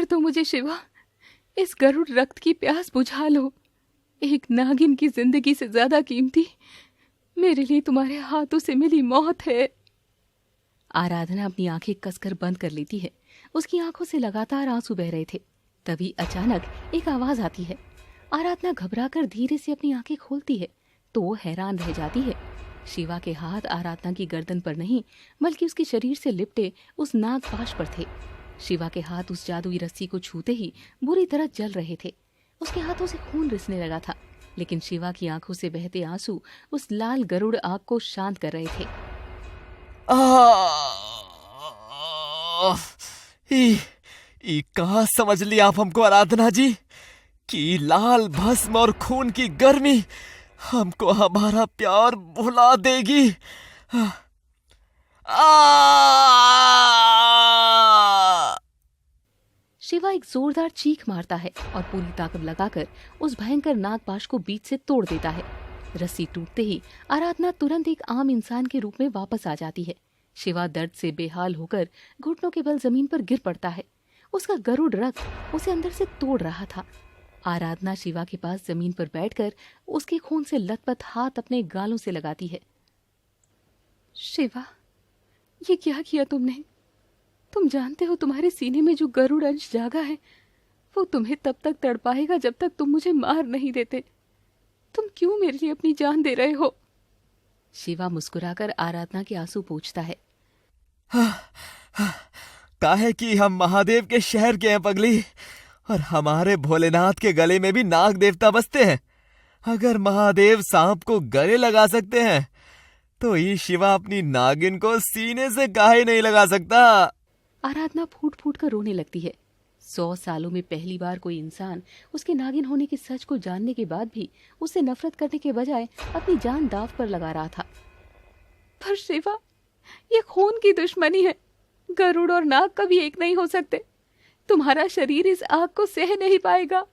दो मुझे शिवा, इस गरुड़ रक्त की प्यास बुझा लो। एक नागिन की जिंदगी से ज्यादा कीमती मेरे लिए तुम्हारे हाथों से मिली मौत है। आराधना अपनी आंखें कसकर बंद कर लेती है। उसकी आंखों से लगातार आंसू बह रहे थे। तभी अचानक एक आवाज आती है। आराधना घबराकर धीरे से अपनी आंखें खोलती है तो वो हैरान रह जाती है। शिवा के हाथ आराधना की गर्दन पर नहीं बल्कि उसके शरीर से लिपटे उस नागपाश पर थे। शिवा के हाथ उस जादुई रस्सी को छूते ही बुरी तरह जल रहे थे। उसके हाथों से खून रिसने लगा था, लेकिन शिवा की आंखों से बहते आंसू उस लाल गरुड़ आग को शांत कर रहे थे। कहाँ समझ लिया आप हमको आराधना जी कि लाल भस्म और खून की गर्मी हमको हमारा प्यार भुला देगी। शिवा एक जोरदार चीख मारता है और पूरी ताकत लगाकर उस भयंकर नागपाश को बीच से तोड़ देता है। रस्सी टूटते ही आराधना तुरंत एक आम इंसान के रूप में वापस आ जाती है। शिवा दर्द से बेहाल होकर घुटनों के बल जमीन पर गिर पड़ता है। उसका गरुड़ रक्त उसे अंदर से तोड़ रहा था। आराधना शिवा के पास जमीन पर बैठकर उसके खून से लथपथ हाथ अपने गालों से लगाती है। शिवा, ये क्या किया तुमने? तुम जानते हो तुम्हारे सीने में जो गरुड़ अंश जागा है वो तुम्हें तब तक तड़पाएगा जब तक तुम मुझे मार नहीं देते। तुम क्यों मेरे लिए अपनी जान दे रहे हो? शिवा मुस्कुराकर आराधना के आंसू पोंछता है। काहे कि हम महादेव के शहर के हैं पगली, और हमारे भोलेनाथ के गले में भी नाग देवता बसते हैं। अगर महादेव सांप को गले लगा सकते हैं तो ये शिवा अपनी नागिन को सीने से काहे नहीं लगा सकता। आराधना फूट फूट कर रोने लगती है। 100 सालों में पहली बार कोई इंसान उसके नागिन होने के सच को जानने के बाद भी उससे नफरत करने के बजाय अपनी जान दांव पर लगा रहा था। पर शिवा, ये खून की दुश्मनी है। गरुड़ और नाग कभी एक नहीं हो सकते। तुम्हारा शरीर इस आग को सह नहीं पाएगा।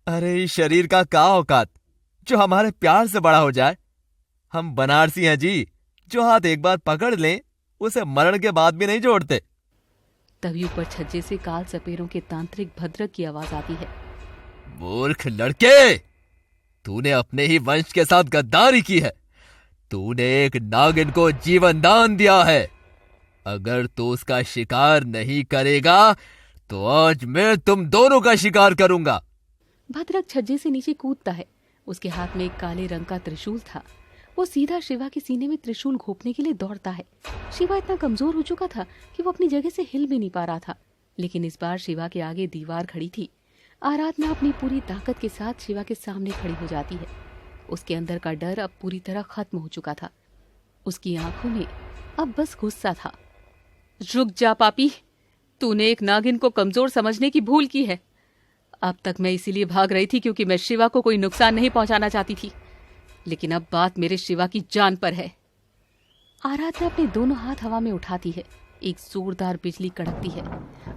अरे इस शरीर का क्या औकात जो हमारे प्यार से बड़ा हो जाए। हम बनारसी हैं जी, जो हाथ एक बार पकड़ लें उसे मरण के बाद भी नहीं जोड़ते। तभी ऊपर छज्जे से काल सपेरों के तांत्रिक भद्रक की आवाज आती है। मूर्ख लड़के, तूने अपने ही वंश के साथ गद्दारी की है। तूने एक नागिन को जीवन दान दिया है। अगर तू उसका शिकार नहीं करेगा तो आज मैं तुम दोनों का शिकार करूंगा। भद्रक छज्जे से नीचे कूदता है। उसके हाथ में एक काले रंग का त्रिशूल था। वो सीधा शिवा के सीने में त्रिशूल घोंपने के लिए दौड़ता है। शिवा इतना कमजोर हो चुका था कि वो अपनी जगह से हिल भी नहीं पा रहा था, लेकिन इस बार शिवा के आगे दीवार खड़ी थी। आराधना अपनी पूरी ताकत के साथ शिवा के सामने खड़ी हो जाती है। उसके अंदर का डर अब पूरी तरह खत्म हो चुका था। उसकी आंखों में अब बस गुस्सा था। रुक जा पापी, तूने एक नागिन को कमजोर समझने की भूल की है। अब तक मैं इसीलिए भाग रही थी क्योंकि मैं शिवा को कोई नुकसान नहीं पहुंचाना चाहती थी, लेकिन अब बात मेरे शिवा की जान पर है। आराधना अपने दोनों हाथ हवा में उठाती है। एक जोरदार बिजली कड़कती है।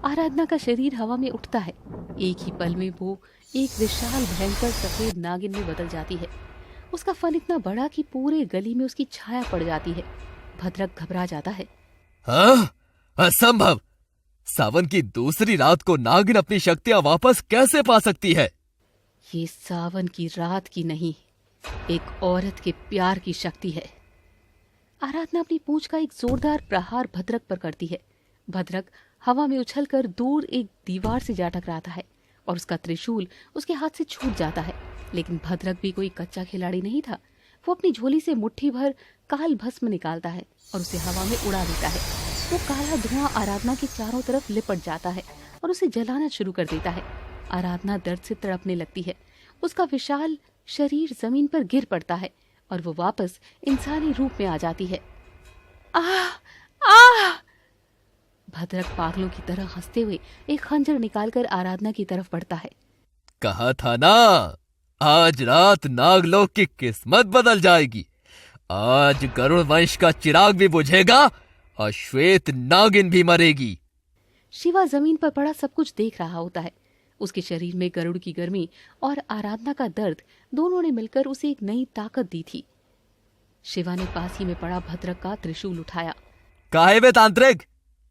आराधना का शरीर हवा में उठता है। एक ही पल में वो एक विशाल भयंकर सफेद नागिन में बदल जाती है। उसका फन इतना बड़ा कि पूरे गली में उसकी छाया पड़ जाती है। भद्रक घबरा जाता है। हाँ? असंभव। सावन की दूसरी रात को नागिन अपनी शक्तियां वापस कैसे पा सकती है? ये सावन की रात की नहीं, एक औरत के प्यार की शक्ति है। आराधना अपनी पूंछ का एक जोरदार प्रहार भद्रक पर करती है। भद्रक हवा में उछलकर दूर एक दीवार से जा टकराता है और उसका त्रिशूल उसके हाथ से छूट जाता है। लेकिन भद्रक भी कोई कच्चा खिलाड़ी नहीं था। वो अपनी झोली से मुट्ठी भर काल भस्म निकालता है और उसे हवा में उड़ा देता है। वो काला धुआं आराधना के चारों तरफ लिपट जाता है और उसे जलाना शुरू कर देता है। आराधना दर्द से तड़पने लगती है। उसका विशाल शरीर जमीन पर गिर पड़ता है और वो वापस इंसानी रूप में आ जाती है। भद्रक पागलों की तरह हंसते हुए एक खंजर निकालकर आराधना की तरफ बढ़ता है। कहा था ना, आज रात नागलोक की किस्मत बदल जाएगी। आज गरुड़ वंश का चिराग भी बुझेगा और श्वेत नागिन भी मरेगी। शिवा जमीन पर पड़ा सब कुछ देख रहा होता है। उसके शरीर में गरुड़ की गर्मी और आराधना का दर्द दोनों ने मिलकर उसे एक नई ताकत दी थी। शिवा ने पास ही में पड़ा भद्रक का त्रिशूल उठाया। काहे बे तांत्रिक,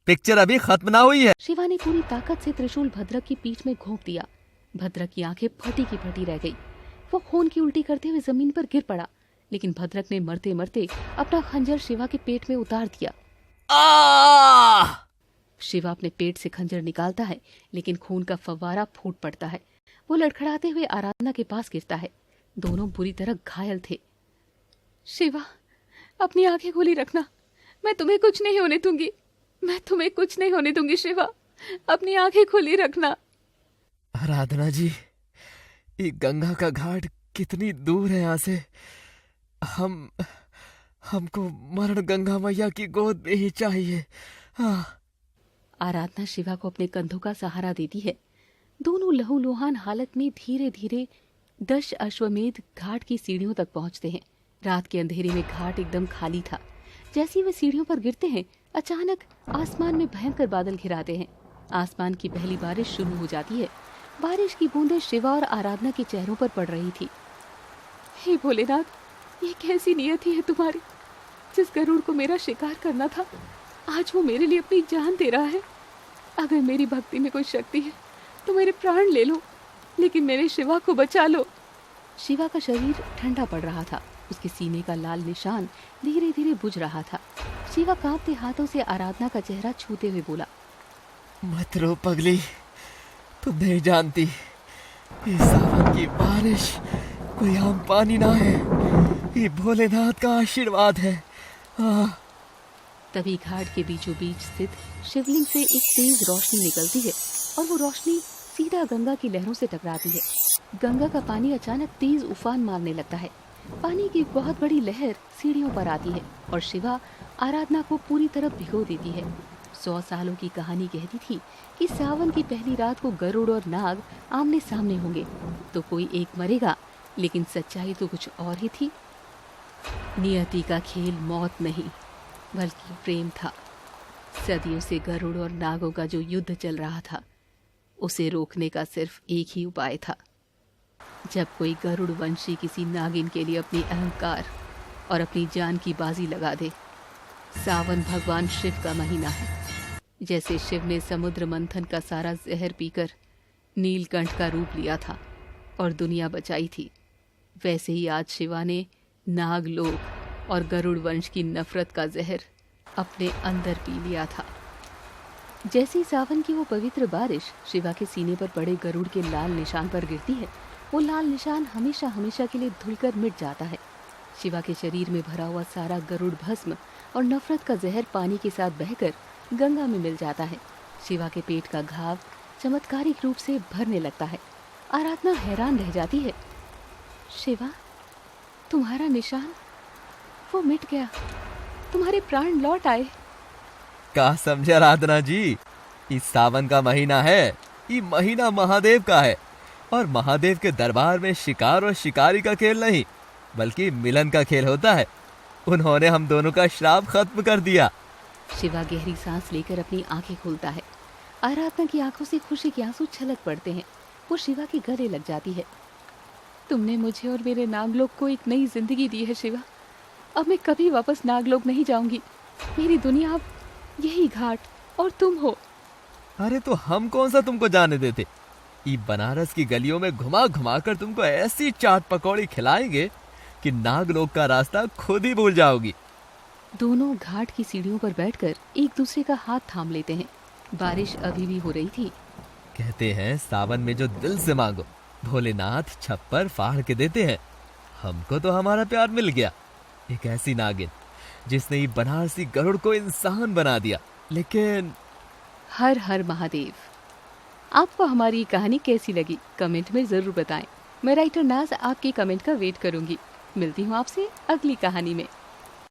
पिक्चर अभी खत्म ना हुई है। शिवा ने पूरी ताकत से त्रिशूल भद्रक की पीठ में घोंप दिया। भद्रक की आंखें फटी की फटी रह गई। वो खून की उल्टी करते हुए जमीन पर गिर पड़ा, लेकिन भद्रक ने मरते मरते अपना खंजर शिवा के पेट में उतार दिया। शिवा अपने पेट से खंजर निकालता है, लेकिन खून का फव्वारा फूट पड़ता है। वो लड़खड़ाते हुए आराधना के पास गिरता है। दोनों बुरी तरह घायल थे। शिवा, अपनी आंखें खुली रखना, मैं तुम्हें कुछ नहीं होने दूंगी, मैं तुम्हें कुछ नहीं होने दूंगी। शिवा, अपनी आंखें खुली रखना। आराधना जी, ये गंगा का घाट कितनी दूर है यहाँ से? हमको मरण गंगा मैया की गोद में ही चाहिए। आराधना शिवा को अपने कंधों का सहारा देती है। दोनों लहूलुहान हालत में धीरे धीरे 10 अश्वमेध घाट की सीढ़ियों तक पहुंचते हैं। रात के अंधेरे में घाट एकदम खाली था। जैसे ही वे सीढ़ियों पर गिरते हैं, अचानक आसमान में भयंकर बादल घिराते हैं। आसमान की पहली बारिश शुरू हो जाती है। बारिश की बूंदें शिवा और आराधना के चेहरों पर पड़ रही थी। हे भोलेनाथ, ये कैसी नियति है तुम्हारी? जिस गरुड़ को मेरा शिकार करना था, आज वो मेरे लिए अपनी जान दे रहा है। अगर मेरी भक्ति में कोई शक्ति है तो मेरे प्राण ले लो, लेकिन मेरे शिवा को बचा लो। शिवा का शरीर ठंडा पड़ रहा था। उसके सीने का लाल निशान धीरे धीरे बुझ रहा था। शिवा कांपते हाथों से आराधना का चेहरा छूते हुए बोला, मत रो पगली, तुम नहीं जानती, ये सावन की बारिश कोई आम पानी ना है, ये भोलेनाथ का आशीर्वाद है। तभी घाट के बीचों बीच स्थित शिवलिंग से एक तेज रोशनी निकलती है और वो रोशनी सीधा गंगा की लहरों से टकराती है। गंगा का पानी अचानक तेज उफान मारने लगता है। पानी की बहुत बड़ी लहर सीढ़ियों पर आती है और शिवा आराधना को पूरी तरह भिगो देती है। 100 सालों की कहानी कहती थी कि सावन की पहली रात को गरुड़ और नाग आमने सामने होंगे, तो कोई एक मरेगा, लेकिन सच्चाई तो कुछ और ही थी। नियति का खेल मौत नहीं बल्कि प्रेम था। सदियों से गरुड़ और नागों का जो युद्ध चल रहा था, उसे रोकने का सिर्फ एक ही उपाय था। जब कोई गरुड़ वंशी किसी नागिन के लिए अपनी अहंकार और अपनी जान की बाजी लगा दे। सावन भगवान शिव का महीना है। जैसे शिव ने समुद्र मंथन का सारा जहर पीकर नीलकंठ का रूप लिया था और दुनिया बचाई थी, वैसे ही आज शिवा ने नागलोक और गरुड़ वंश की नफरत का जहर अपने अंदर पी लिया था। जैसे ही सावन की वो पवित्र बारिश शिवा के सीने पर पड़े गरुड़ के लाल निशान पर गिरती है, वो लाल निशान हमेशा हमेशा के लिए धुलकर मिट जाता है। शिवा के शरीर में भरा हुआ सारा गरुड़ भस्म और नफरत का जहर पानी के साथ बहकर गंगा में मिल जाता है। शिवा के पेट का घाव चमत्कारिक रूप से भरने लगता है। आराधना हैरान रह जाती है। शिवा, तुम्हारा निशान वो मिट गया, तुम्हारे प्राण लौट आए। क्या समझे आराधना जी, इस सावन का महीना है, ये महीना महादेव का है और महादेव के दरबार में शिकार और शिकारी का खेल नहीं बल्कि मिलन का खेल होता है। उन्होंने हम दोनों का श्राप खत्म कर दिया। शिवा गहरी सांस लेकर अपनी आंखें खोलता है। आराधना की आंखों से खुशी के आंसू छलक पड़ते हैं। वो शिवा के गले लग जाती है। तुमने मुझे और मेरे नागलोक को एक नई जिंदगी दी है शिवा। अब मैं कभी वापस नागलोक नहीं जाऊंगी। मेरी दुनिया अब यही घाट और तुम हो। अरे तो हम कौन सा तुमको जाने देते? ये बनारस की गलियों में घुमा घुमा कर तुमको ऐसी चाट पकौड़ी खिलाएंगे कि नागलोक का रास्ता खुद ही भूल जाओगी। दोनों घाट की सीढ़ियों पर बैठकर एक दूसरे का हाथ थाम लेते हैं। बारिश अभी भी हो रही थी। कहते हैं सावन में जो दिल से मांगो भोलेनाथ छप्पर फाड़ के देते हैं। हमको तो हमारा प्यार मिल गया, एक ऐसी नागिन जिसने ये बनारसी गरुड़ को इंसान बना दिया। लेकिन हर हर महादेव। आपको हमारी कहानी कैसी लगी कमेंट में जरूर बताएं। मैं राइटर नाज आपके कमेंट का वेट करूंगी। मिलती हूँ आपसे अगली कहानी में।